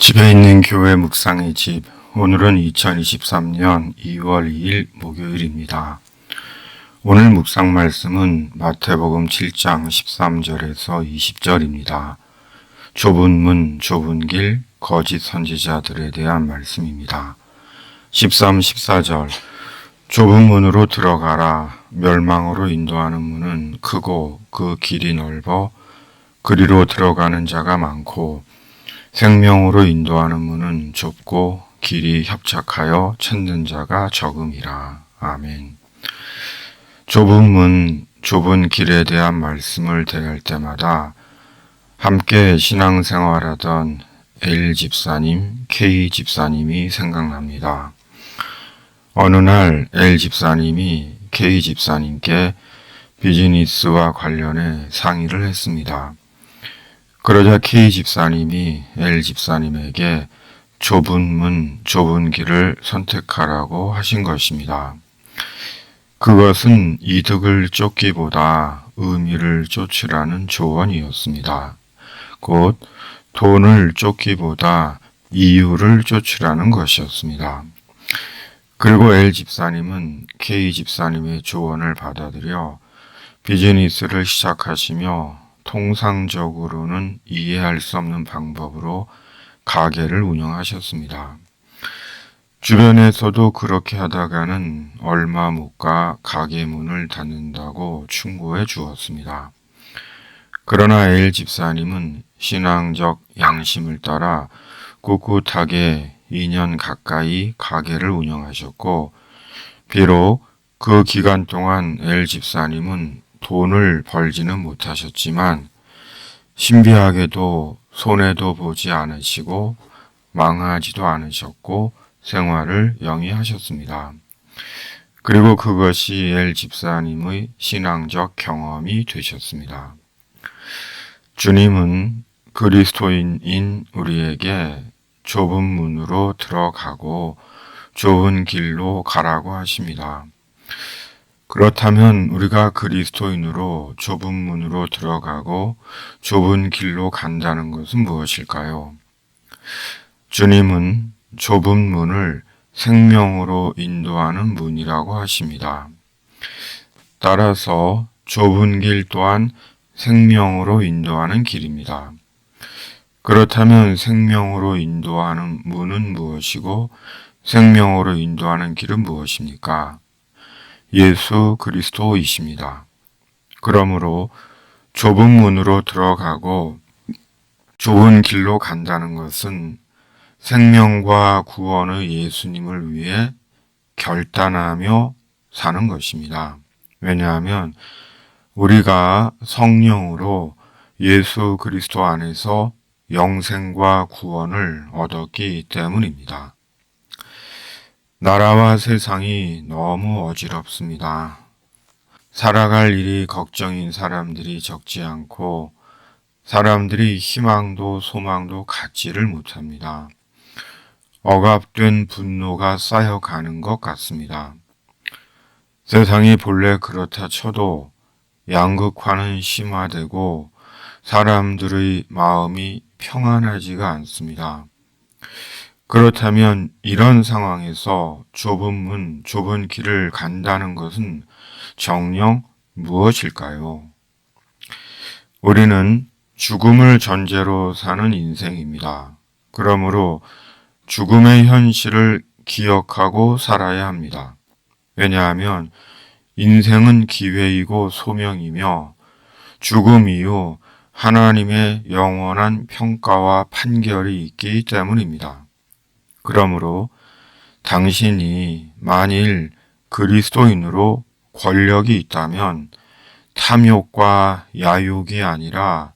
집에 있는 교회 묵상의 집. 오늘은 2023년 2월 2일 목요일입니다. 오늘 묵상 말씀은 마태복음 7장 13절에서 20절입니다. 좁은 문, 좁은 길, 거짓 선지자들에 대한 말씀입니다. 13, 14절. 좁은 문으로 들어가라. 멸망으로 인도하는 문은 크고 그 길이 넓어 그리로 들어가는 자가 많고 생명으로 인도하는 문은 좁고 길이 협착하여 찾는 자가 적음이라. 아멘. 좁은 문, 좁은 길에 대한 말씀을 대할 때마다 함께 신앙생활하던 L 집사님, K 집사님이 생각납니다. 어느 날 L 집사님이 K 집사님께 비즈니스와 관련해 상의를 했습니다. 그러자 K 집사님이 L 집사님에게 좁은 문, 좁은 길을 선택하라고 하신 것입니다. 그것은 이득을 쫓기보다 의미를 쫓으라는 조언이었습니다. 곧 돈을 쫓기보다 이유를 쫓으라는 것이었습니다. 그리고 L 집사님은 K 집사님의 조언을 받아들여 비즈니스를 시작하시며 통상적으로는 이해할 수 없는 방법으로 가게를 운영하셨습니다. 주변에서도 그렇게 하다가는 얼마 못 가 가게 문을 닫는다고 충고해 주었습니다. 그러나 L 집사님은 신앙적 양심을 따라 꿋꿋하게 2년 가까이 가게를 운영하셨고, 비록 그 기간 동안 L 집사님은 돈을 벌지는 못하셨지만 신비하게도 손해도 보지 않으시고 망하지도 않으셨고 생활을 영위하셨습니다. 그리고 그것이 L 집사님의 신앙적 경험이 되셨습니다. 주님은 그리스도인인 우리에게 좁은 문으로 들어가고 좁은 길로 가라고 하십니다. 그렇다면 우리가 그리스도인으로 좁은 문으로 들어가고 좁은 길로 간다는 것은 무엇일까요? 주님은 좁은 문을 생명으로 인도하는 문이라고 하십니다. 따라서 좁은 길 또한 생명으로 인도하는 길입니다. 그렇다면 생명으로 인도하는 문은 무엇이고 생명으로 인도하는 길은 무엇입니까? 예수 그리스도이십니다. 그러므로 좁은 문으로 들어가고 좁은 길로 간다는 것은 생명과 구원의 예수님을 위해 결단하며 사는 것입니다. 왜냐하면 우리가 성령으로 예수 그리스도 안에서 영생과 구원을 얻었기 때문입니다. 나라와 세상이 너무 어지럽습니다. 살아갈 일이 걱정인 사람들이 적지 않고 사람들이 희망도 소망도 갖지를 못합니다. 억압된 분노가 쌓여가는 것 같습니다. 세상이 본래 그렇다 쳐도 양극화는 심화되고 사람들의 마음이 평안하지가 않습니다. 그렇다면 이런 상황에서 좁은 문, 좁은 길을 간다는 것은 정녕 무엇일까요? 우리는 죽음을 전제로 사는 인생입니다. 그러므로 죽음의 현실을 기억하고 살아야 합니다. 왜냐하면 인생은 기회이고 소명이며 죽음 이후 하나님의 영원한 평가와 판결이 있기 때문입니다. 그러므로 당신이 만일 그리스도인으로 권력이 있다면 탐욕과 야욕이 아니라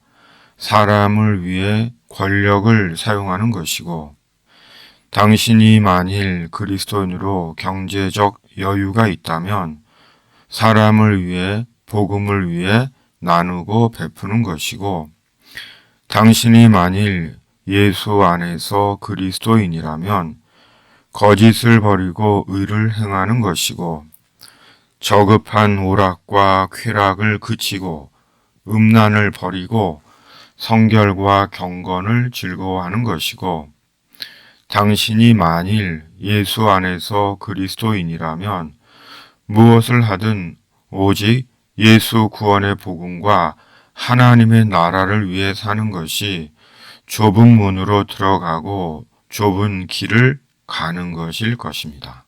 사람을 위해 권력을 사용하는 것이고, 당신이 만일 그리스도인으로 경제적 여유가 있다면 사람을 위해 복음을 위해 나누고 베푸는 것이고, 당신이 만일 예수 안에서 그리스도인이라면 거짓을 버리고 의를 행하는 것이고, 저급한 오락과 쾌락을 그치고 음란을 버리고 성결과 경건을 즐거워하는 것이고, 당신이 만일 예수 안에서 그리스도인이라면 무엇을 하든 오직 예수 구원의 복음과 하나님의 나라를 위해 사는 것이 좁은 문으로 들어가고 좁은 길을 가는 것일 것입니다.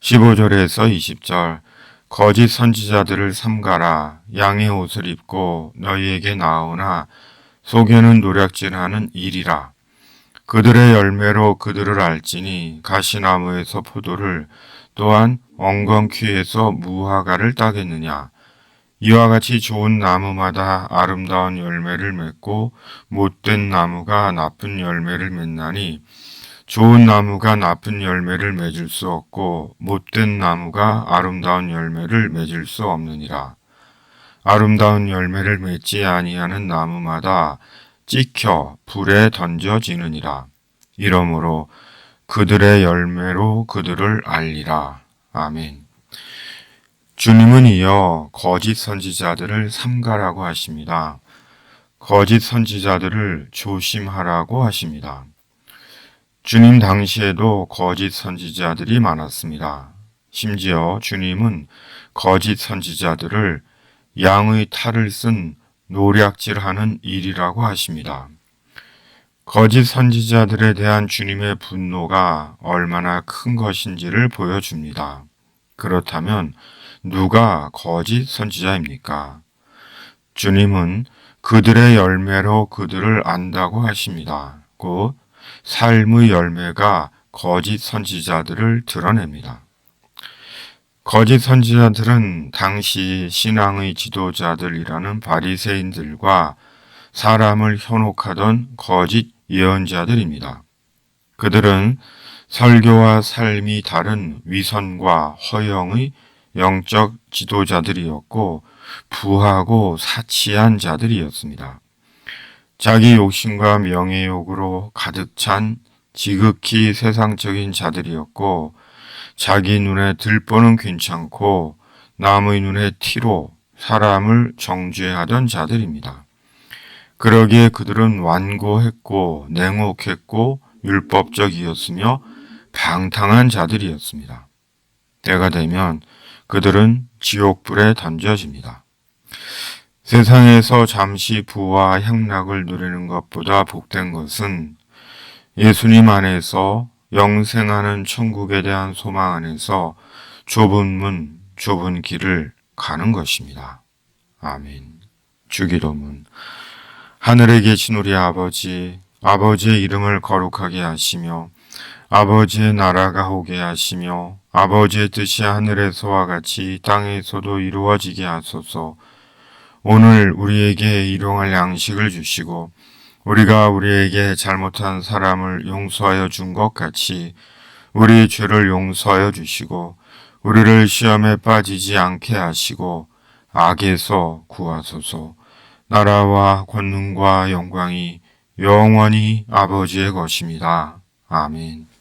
15절에서 20절 거짓 선지자들을 삼가라. 양의 옷을 입고 너희에게 나오나 속에는 노략질하는 일이라. 그들의 열매로 그들을 알지니 가시나무에서 포도를 또한 엉겅퀴에서 무화과를 따겠느냐. 이와 같이 좋은 나무마다 아름다운 열매를 맺고 못된 나무가 나쁜 열매를 맺나니 좋은 나무가 나쁜 열매를 맺을 수 없고 못된 나무가 아름다운 열매를 맺을 수 없느니라. 아름다운 열매를 맺지 아니하는 나무마다 찍혀 불에 던져지느니라. 이러므로 그들의 열매로 그들을 알리라. 아멘. 주님은 이어 거짓 선지자들을 삼가라고 하십니다. 거짓 선지자들을 조심하라고 하십니다. 주님 당시에도 거짓 선지자들이 많았습니다. 심지어 주님은 거짓 선지자들을 양의 탈을 쓴 노략질하는 일이라고 하십니다. 거짓 선지자들에 대한 주님의 분노가 얼마나 큰 것인지를 보여줍니다. 그렇다면 누가 거짓 선지자입니까? 주님은 그들의 열매로 그들을 안다고 하십니다. 곧 삶의 열매가 거짓 선지자들을 드러냅니다. 거짓 선지자들은 당시 신앙의 지도자들이라는 바리새인들과 사람을 현혹하던 거짓 예언자들입니다. 그들은 설교와 삶이 다른 위선과 허영의 영적 지도자들이었고 부하고 사치한 자들이었습니다. 자기 욕심과 명예욕으로 가득 찬 지극히 세상적인 자들이었고 자기 눈에 들보는 괜찮고 남의 눈에 티로 사람을 정죄하던 자들입니다. 그러기에 그들은 완고했고 냉혹했고 율법적이었으며 방탕한 자들이었습니다. 때가 되면 그들은 지옥불에 던져집니다. 세상에서 잠시 부와 향락을 누리는 것보다 복된 것은 예수님 안에서 영생하는 천국에 대한 소망 안에서 좁은 문, 좁은 길을 가는 것입니다. 아멘. 주기도문. 하늘에 계신 우리 아버지, 아버지의 이름을 거룩하게 하시며 아버지의 나라가 오게 하시며 아버지의 뜻이 하늘에서와 같이 땅에서도 이루어지게 하소서. 오늘 우리에게 일용할 양식을 주시고 우리가 우리에게 잘못한 사람을 용서하여 준 것 같이 우리의 죄를 용서하여 주시고 우리를 시험에 빠지지 않게 하시고 악에서 구하소서. 나라와 권능과 영광이 영원히 아버지의 것입니다. 아멘.